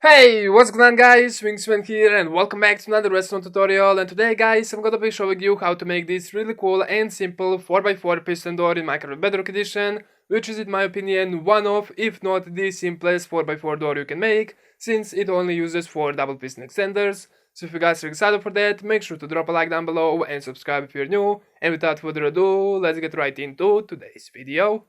Hey, what's going on guys, WingsOfEnd here and welcome back to another redstone tutorial. And today guys, I'm gonna be showing you how to make this really cool and simple 4x4 piston door in Minecraft Bedrock edition, which is in my opinion one of, if not the simplest 4x4 door you can make, since it only uses 4 double piston extenders. So if you guys are excited for that, make sure to drop a like down below and subscribe if you're new. And without further ado, let's get right into today's video.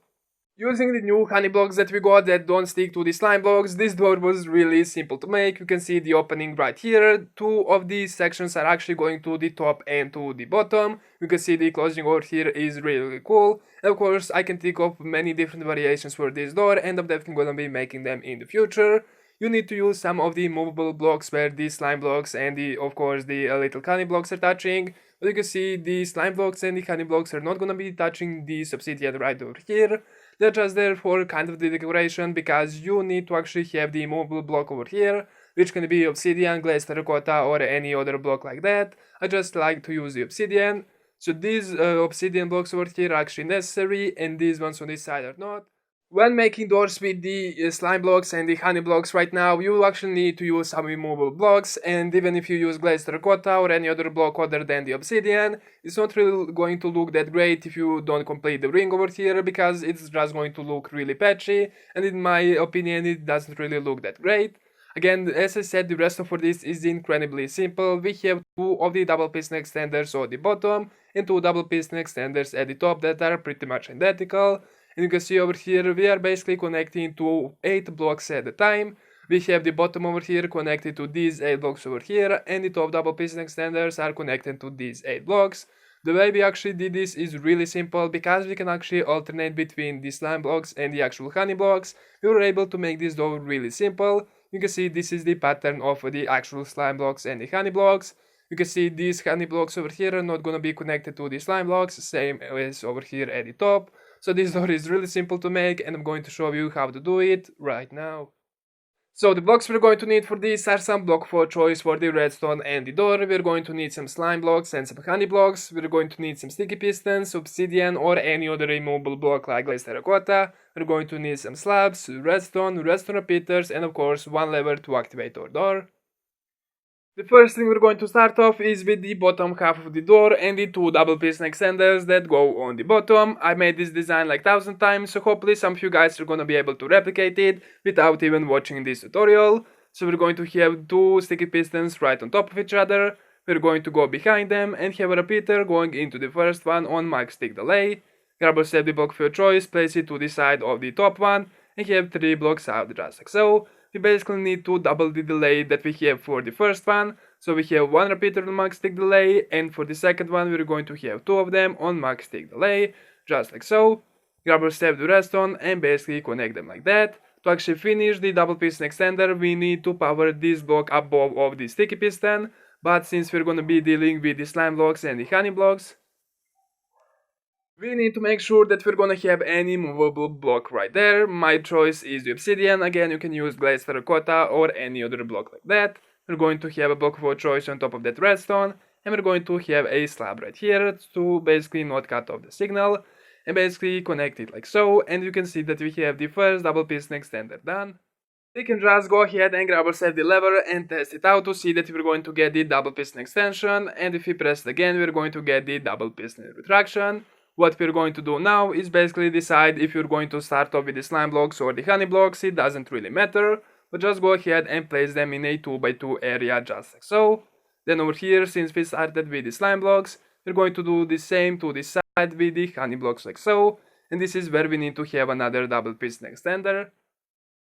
Using the new honey blocks that we got that don't stick to the slime blocks, this door was really simple to make. You can see the opening right here. Two of these sections are actually going to the top and to the bottom. You can see the closing over here is really cool. And of course, I can think of many different variations for this door and I'm definitely gonna be making them in the future. You need to use some of the movable blocks where the slime blocks and of course the little honey blocks are touching. But you can see the slime blocks and the honey blocks are not gonna be touching the obsidian right over here. They're just there for kind of the decoration because you need to actually have the movable block over here, which can be obsidian, glazed terracotta or any other block like that. I just like to use the obsidian. So these obsidian blocks over here are actually necessary and these ones on this side are not. When making doors with the slime blocks and the honey blocks right now, you actually need to use some removable blocks, and even if you use glazed terracotta or any other block other than the obsidian, it's not really going to look that great if you don't complete the ring over here, because it's just going to look really patchy, and in my opinion it doesn't really look that great. Again, as I said, the rest for this is incredibly simple. We have two of the double piston extenders at the bottom and two double piston extenders at the top that are pretty much identical. And you can see over here we are basically connecting to 8 blocks at a time. We have the bottom over here connected to these 8 blocks over here, and the top double piston extenders are connected to these 8 blocks. The way we actually did this is really simple because we can actually alternate between the slime blocks and the actual honey blocks. We were able to make this door really simple. You can see this is the pattern of the actual slime blocks and the honey blocks. You can see these honey blocks over here are not gonna be connected to the slime blocks, same as over here at the top. So this door is really simple to make and I'm going to show you how to do it right now. So the blocks we're going to need for this are some block for choice for the redstone and the door. We're going to need some slime blocks and some honey blocks. We're going to need some sticky pistons, obsidian or any other removable block like glazed terracotta. We're going to need some slabs, redstone repeaters and of course one lever to activate our door. The first thing we're going to start off is with the bottom half of the door and the two double piston extenders that go on the bottom. I made this design like 1000 times, so hopefully some of you guys are gonna be able to replicate it without even watching this tutorial. So we're going to have two sticky pistons right on top of each other. We're going to go behind them and have a repeater going into the first one on max tick delay. Grab or save the block of your choice, place it to the side of the top one and have 3 blocks out just like so. We basically need to double the delay that we have for the first one. So we have one repeater on max tick delay, and for the second one we're going to have 2 of them on max tick delay, just like so. Grab or save the redstone and basically connect them like that. To actually finish the double piston extender, we need to power this block above of the sticky piston, but since we're gonna be dealing with the slime blocks and the honey blocks, we need to make sure that we're gonna have any movable block right there. My choice is the obsidian. Again, you can use glazed terracotta or any other block like that. We're going to have a block of our choice on top of that redstone, and we're going to have a slab right here to basically not cut off the signal, and basically connect it like so, and you can see that we have the first double piston extender done. We can just go ahead and grab or save the lever and test it out to see that we're going to get the double piston extension, and if we press it again we're going to get the double piston retraction. What we're going to do now is basically decide if you're going to start off with the slime blocks or the honey blocks. It doesn't really matter, but just go ahead and place them in a 2x2 area just like so. Then over here, since we started with the slime blocks, we're going to do the same to the side with the honey blocks like so. And this is where we need to have another double piston extender.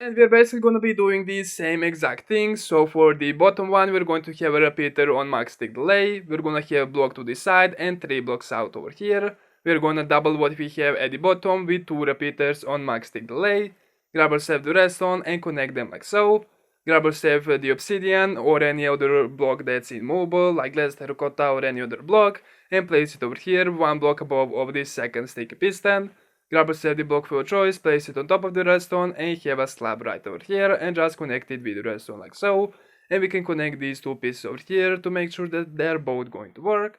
And we're basically going to be doing the same exact things. So for the bottom one, we're going to have a repeater on max tick delay. We're going to have a block to the side and 3 blocks out over here. We're gonna double what we have at the bottom with 2 repeaters on max tick delay. Grab or save the redstone and connect them like so. Grab or save the obsidian or any other block that's immovable like glazed terracotta or any other block and place it over here 1 block above of this second sticky piston. Grab or save the block for your choice, place it on top of the redstone and have a slab right over here and just connect it with the redstone like so. And we can connect these 2 pieces over here to make sure that they're both going to work.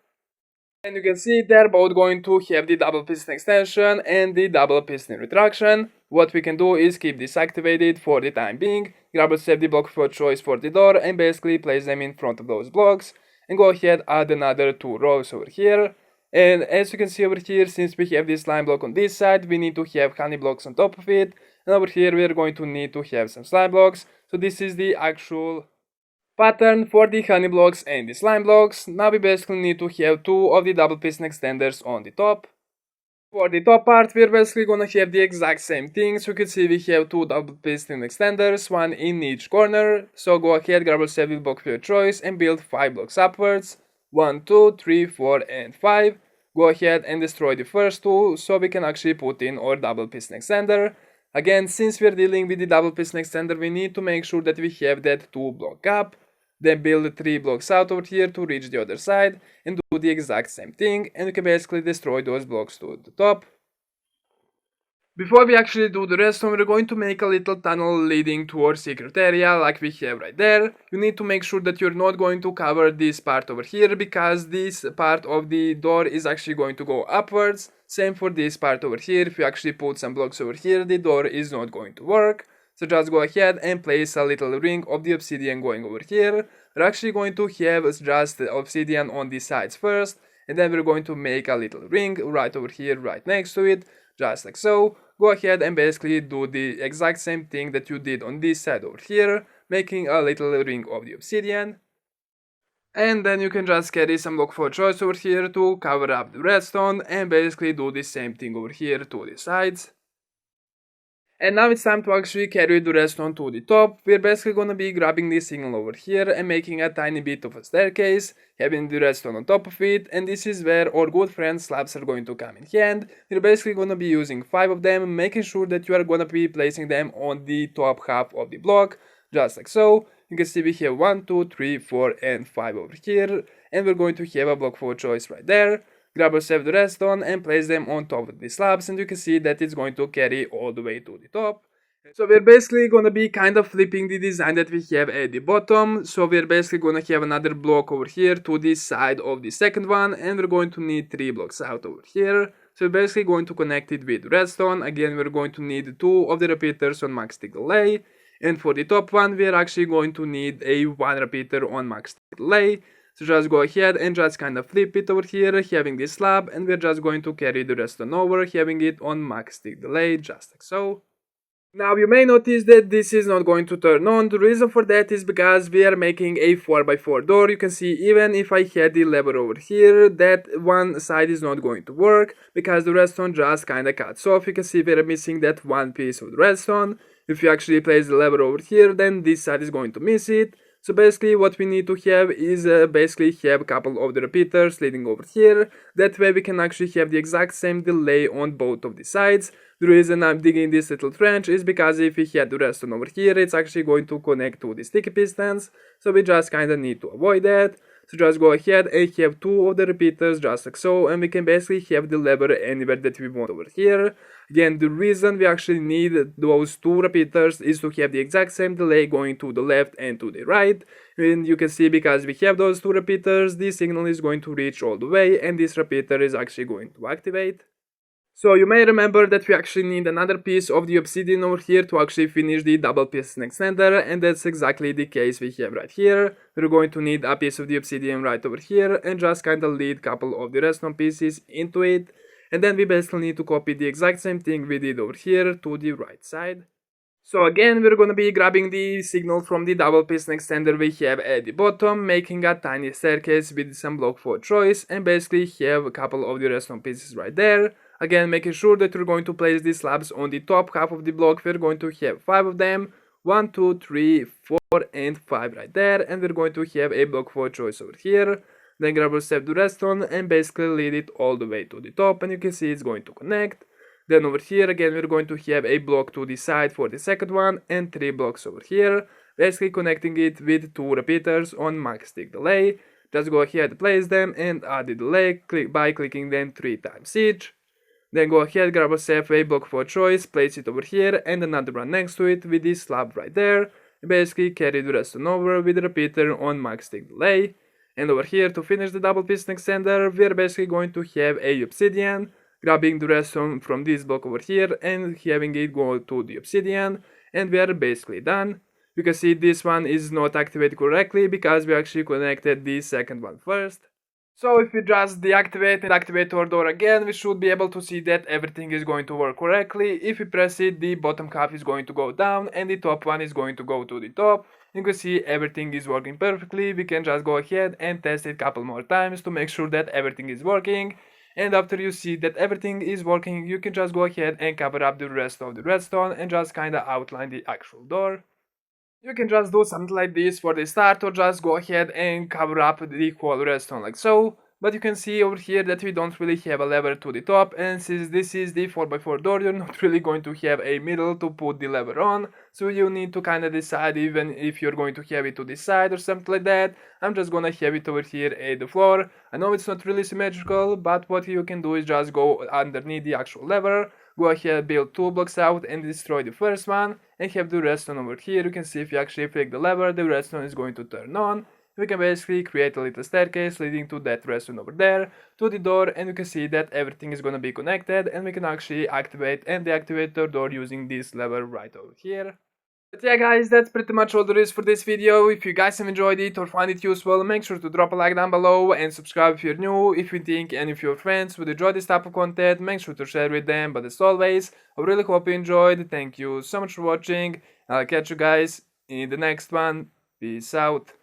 And you can see they're both going to have the double piston extension and the double piston retraction. What we can do is keep this activated for the time being, grab and save the block for choice for the door and basically place them in front of those blocks. And go ahead, add another 2 rows over here. And as you can see over here, since we have this slime block on this side, we need to have honey blocks on top of it. And over here we are going to need to have some slime blocks. So this is the actual pattern for the honey blocks and the slime blocks. Now we basically need to have 2 of the double piston extenders on the top. For the top part, we're basically gonna have the exact same thing. So you can see we have 2 double piston extenders, 1 in each corner. So go ahead, grab a 7 block of your choice and build 5 blocks upwards. 1, 2, 3, 4 and 5. Go ahead and destroy the first 2 so we can actually put in our double piston extender. Again, since we're dealing with the double piston extender, we need to make sure that we have that 2 block gap. Then build 3 blocks out over here to reach the other side and do the exact same thing, and you can basically destroy those blocks to the top. Before we actually do the redstone, we're going to make a little tunnel leading to our secret area like we have right there. You need to make sure that you're not going to cover this part over here because this part of the door is actually going to go upwards. Same for this part over here. If you actually put some blocks over here, the door is not going to work. So just go ahead and place a little ring of the obsidian going over here. We're actually going to have just obsidian on the sides first, and then we're going to make a little ring right over here, right next to it, just like so. Go ahead and basically do the exact same thing that you did on this side over here, making a little ring of the obsidian. And then you can just carry some block for choice over here to cover up the redstone and basically do the same thing over here to the sides. And now it's time to actually carry the redstone to the top. We're basically gonna be grabbing this signal over here and making a tiny bit of a staircase, having the redstone on top of it, and this is where our good friends slabs are going to come in hand. We're basically gonna be using 5 of them, making sure that you are gonna be placing them on the top half of the block, just like so. You can see we have 1, 2, 3, 4 and 5 over here, and we're going to have a block for choice right there. Grab yourself the redstone and place them on top of the slabs, and you can see that it's going to carry all the way to the top. So we're basically gonna be kind of flipping the design that we have at the bottom. So we're basically gonna have another block over here to this side of the second one, and we're going to need 3 blocks out over here. So we're basically going to connect it with redstone. Again, we're going to need 2 of the repeaters on max tick delay. And for the top one, we're actually going to need a 1 repeater on max tick delay. So just go ahead and just kind of flip it over here, having this slab, and we're just going to carry the redstone over, having it on max tick delay, just like so. Now you may notice that this is not going to turn on. The reason for that is because we are making a 4x4 door. You can see even if I had the lever over here, that one side is not going to work because the redstone just kinda cuts off. You can see we're missing that one piece of the redstone. If you actually place the lever over here, then this side is going to miss it. So basically what we need to have is basically have a couple of the repeaters leading over here. That way we can actually have the exact same delay on both of the sides. The reason I'm digging this little trench is because if we had the redstone over here, it's actually going to connect to the sticky pistons. So we just kinda need to avoid that. So just go ahead and have 2 of the repeaters just like so, and we can basically have the lever anywhere that we want over here. Again, the reason we actually need those 2 repeaters is to have the exact same delay going to the left and to the right. And you can see because we have those 2 repeaters, the signal is going to reach all the way, and this repeater is actually going to activate. So you may remember that we actually need another piece of the obsidian over here to actually finish the double piston extender, and that's exactly the case we have right here. We're going to need a piece of the obsidian right over here and just kinda lead a couple of the redstone pieces into it, and then we basically need to copy the exact same thing we did over here to the right side. So again, we're gonna be grabbing the signal from the double piston extender we have at the bottom, making a tiny staircase with some block for choice, and basically have a couple of the redstone pieces right there. Again, making sure that we're going to place these slabs on the top half of the block. We're going to have 5 of them. 1, 2, 3, 4 and 5 right there, and we're going to have a block for choice over here. Then grab yourself the redstone and basically lead it all the way to the top, and you can see it's going to connect. Then over here again we're going to have a block to the side for the second one and 3 blocks over here, basically connecting it with 2 repeaters on max tick delay. Just go ahead, place them and add the delay by clicking them 3 times each. Then go ahead, grab yourself a block for choice, place it over here and another one next to it with this slab right there. Basically carry the redstone over with the repeater on max tick delay. And over here, to finish the double piston extender, we're basically going to have a obsidian, grabbing the redstone from this block over here and having it go to the obsidian, and we are basically done. You can see this one is not activated correctly because we actually connected the second one first. So if we just deactivate and activate our door again, we should be able to see that everything is going to work correctly. If we press it, the bottom half is going to go down and the top one is going to go to the top. You can see everything is working perfectly. We can just go ahead and test it a couple more times to make sure that everything is working. And after you see that everything is working, you can just go ahead and cover up the rest of the redstone and just kinda outline the actual door. You can just do something like this for the start, or just go ahead and cover up the whole redstone like so. But you can see over here that we don't really have a lever to the top, and since this is the 4x4 door, you're not really going to have a middle to put the lever on, so you need to kinda decide even if you're going to have it to the side or something like that. I'm just gonna have it over here at the floor. I know it's not really symmetrical, but what you can do is just go underneath the actual lever, go ahead, build 2 blocks out and destroy the first one, and have the redstone over here. You can see if you actually flick the lever, the redstone is going to turn on. We can basically create a little staircase leading to that redstone over there, to the door, and you can see that everything is gonna be connected, and we can actually activate and deactivate the door using this lever right over here. But yeah guys, that's pretty much all there is for this video. If you guys have enjoyed it or find it useful, make sure to drop a like down below and subscribe if you're new. If you think any of your friends would enjoy this type of content, make sure to share with them. But as always, I really hope you enjoyed. Thank you so much for watching. I'll catch you guys in the next one. Peace out.